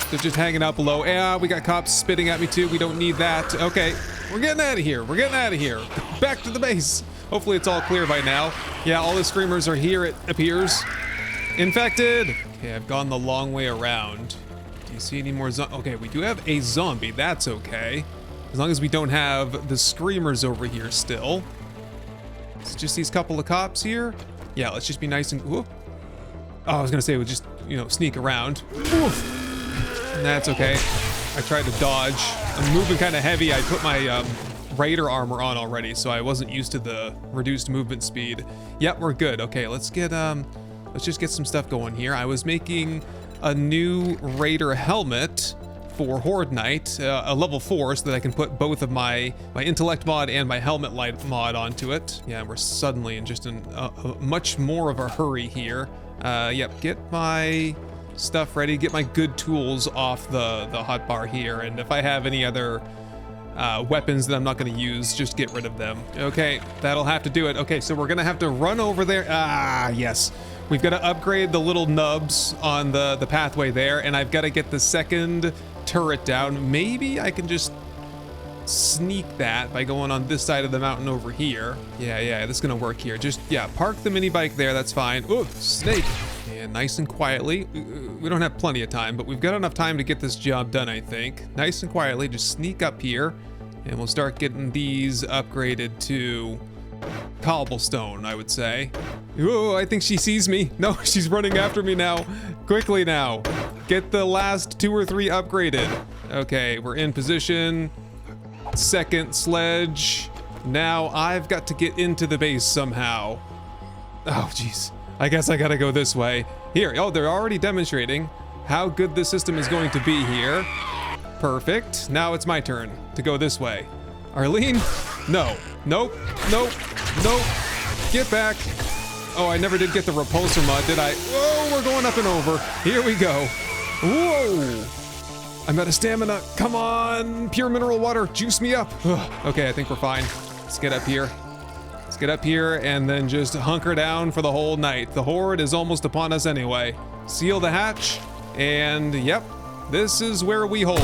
They're just hanging out below. Yeah, we got cops spitting at me too. We don't need that. Okay, we're getting out of here. We're getting out of here. Back to the base. Hopefully it's all clear by now. Yeah, all the screamers are here, it appears. Infected. Okay, I've gone the long way around. Do you see any more okay, we do have a zombie. That's okay. As long as we don't have the screamers over here still. It's just these couple of cops here. Yeah, let's just be nice and... Whoop. Oh, I was gonna say we'll just, you know, sneak around. Oof. That's okay. I tried to dodge. I'm moving kind of heavy. I put my Raider armor on already, so I wasn't used to the reduced movement speed. Yep, we're good. Okay, let's just get some stuff going here. I was making a new Raider helmet for Horde Night, a level 4, so that I can put both of my intellect mod and my helmet light mod onto it. Yeah, we're suddenly in just a much more of a hurry here. Yep, get my stuff ready, get my good tools off the hotbar here, and if I have any other weapons that I'm not going to use, just get rid of them. Okay, that'll have to do it. Okay, so we're going to have to run over there. Ah, yes. We've got to upgrade the little nubs on the pathway there, and I've got to get the second turret down. Maybe I can just sneak that by going on this side of the mountain over here. Yeah, that's gonna work here. Just, yeah, park the mini bike there, that's fine. Oh, snake. And nice and quietly. We don't have plenty of time, but we've got enough time to get this job done, I think. Nice and quietly, just sneak up here, and we'll start getting these upgraded to cobblestone, I would say. Oh, I think she sees me. No, she's running after me now. Quickly now. Get the last 2 or 3 upgraded. Okay, we're in position. Second sledge. Now I've got to get into the base somehow. Oh, jeez. I guess I gotta go this way. Here, oh, they're already demonstrating how good the system is going to be here. Perfect. Now it's my turn to go this way. Arlene? No. Nope. Get back. Oh, I never did get the repulsor mod, did I? Whoa, we're going up and over. Here we go. Whoa. I'm out of stamina. Come on, pure mineral water, juice me up. Ugh. Okay, I think we're fine. Let's get up here. Let's get up here and then just hunker down for the whole night. The Horde is almost upon us anyway. Seal the hatch, and yep, this is where we hold.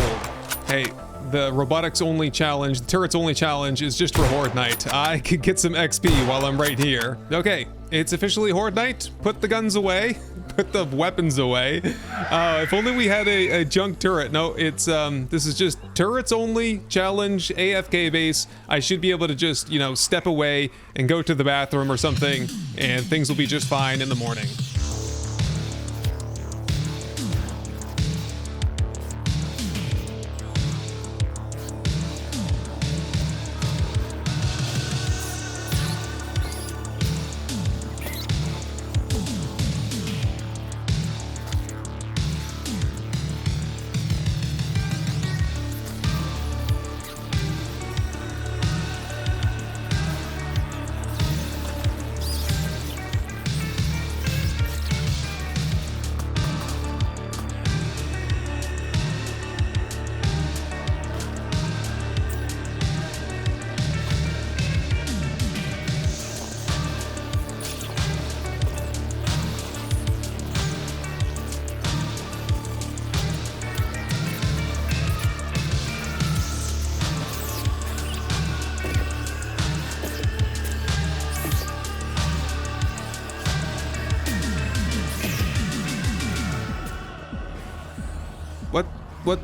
Hey, the robotics only challenge, the turrets only challenge is just for Horde night. I could get some XP while I'm right here. Okay, it's officially Horde night. Put the guns away. Put the weapons away. If only we had a junk turret. No, it's this is just turrets only challenge, AFK base. I should be able to just, you know, step away and go to the bathroom or something, and things will be just fine in the morning.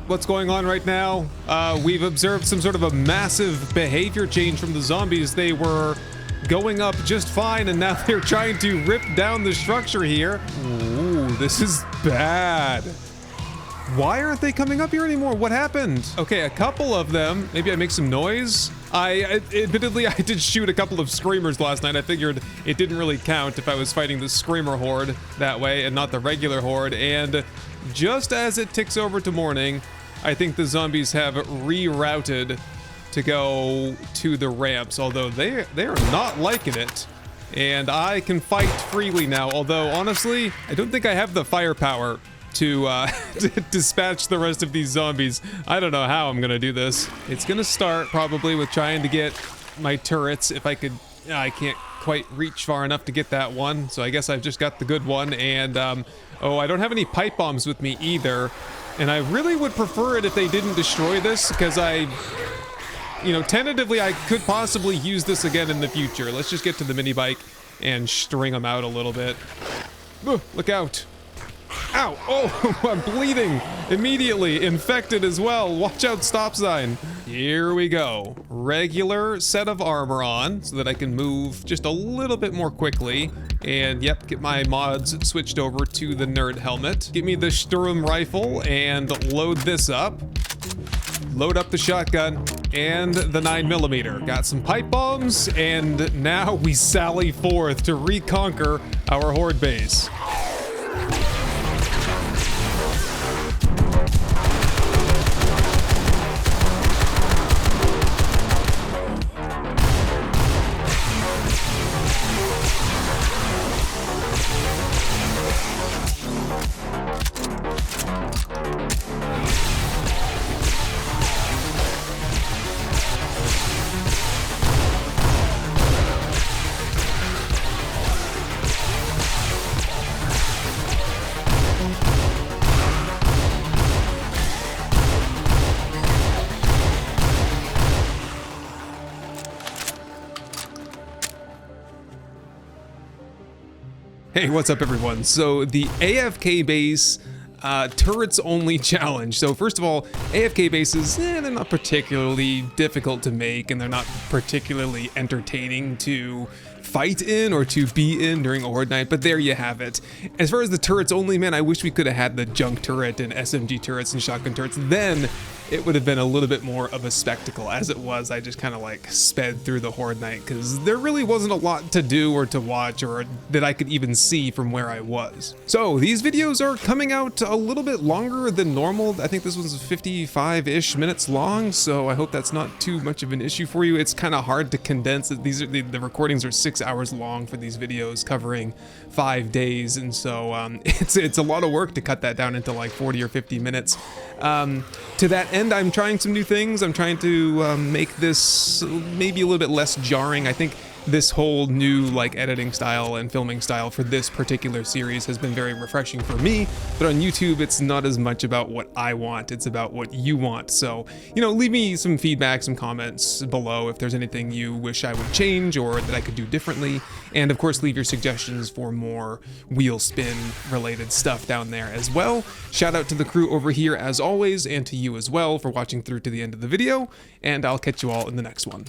What's going on right now? We've observed some sort of a massive behavior change from the zombies. They were going up just fine, and now they're trying to rip down the structure here. Ooh, this is bad. Why aren't they coming up here anymore? What happened? Okay, a couple of them. Maybe I make some noise? Admittedly, I did shoot a couple of screamers last night. I figured it didn't really count if I was fighting the screamer horde that way and not the regular horde. And just as it ticks over to morning, I think the zombies have rerouted to go to the ramps, although they're not liking it. And I can fight freely now, although honestly, I don't think I have the firepower to dispatch the rest of these zombies. I don't know how I'm gonna do this. It's gonna start probably with trying to get my turrets. If I could, I can't quite reach far enough to get that one, so I guess I've just got the good one. And oh, I don't have any pipe bombs with me either, and I really would prefer it if they didn't destroy this, because you know, tentatively I could possibly use this again in the future. Let's just get to the mini bike and string them out a little bit. Look out. Ow! Oh, I'm bleeding immediately. Infected as well. Watch out, stop sign. Here we go. Regular set of armor on so that I can move just a little bit more quickly. And yep, get my mods switched over to the nerd helmet. Give me the Sturm rifle and load this up. Load up the shotgun and the 9mm. Got some pipe bombs, and now we sally forth to reconquer our horde base. Hey, what's up everyone? So the AFK base turrets only challenge. So first of all, AFK bases, they're not particularly difficult to make, and they're not particularly entertaining to fight in or to be in during a Horde night, but there you have it. As far as the turrets only, man, I wish we could have had the junk turret and SMG turrets and shotgun turrets. Then it would have been a little bit more of a spectacle. As it was, I just kind of like sped through the Horde night because there really wasn't a lot to do or to watch or that I could even see from where I was. So these videos are coming out a little bit longer than normal. I think this one's 55-ish minutes long, so I hope that's not too much of an issue for you. It's kind of hard to condense. These are the recordings are 6 hours long for these videos covering 5 days, and so it's a lot of work to cut that down into like 40 or 50 minutes. To that end, I'm trying some new things. I'm trying to make this maybe a little bit less jarring. I think this whole new like editing style and filming style for this particular series has been very refreshing for me, but on YouTube it's not as much about what I want, it's about what you want. So, you know, leave me some feedback, some comments below if there's anything you wish I would change or that I could do differently, and of course leave your suggestions for more wheel spin related stuff down there as well. Shout out to the crew over here as always, and to you as well for watching through to the end of the video, and I'll catch you all in the next one.